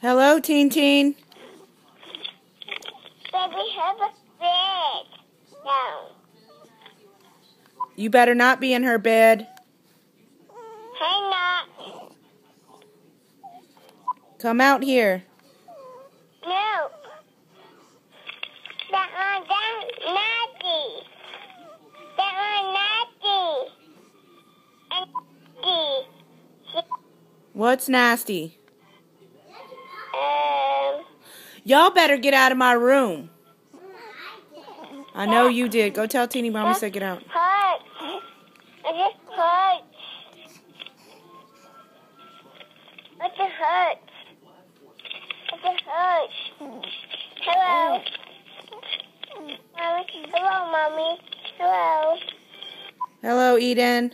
Hello, Teen Teen. Baby, have a bed. No. You better not be in her bed. Hey, not. Come out here. No. That one's nasty. That one's nasty. And nasty. What's nasty? Y'all better get out of my room. I know you did. Go tell Teeny Mommy said get out. Hurts. It just hurts. It just hurts. It just hurts. Hello. Mommy. Hello, Mommy. Hello. Hello, Eden.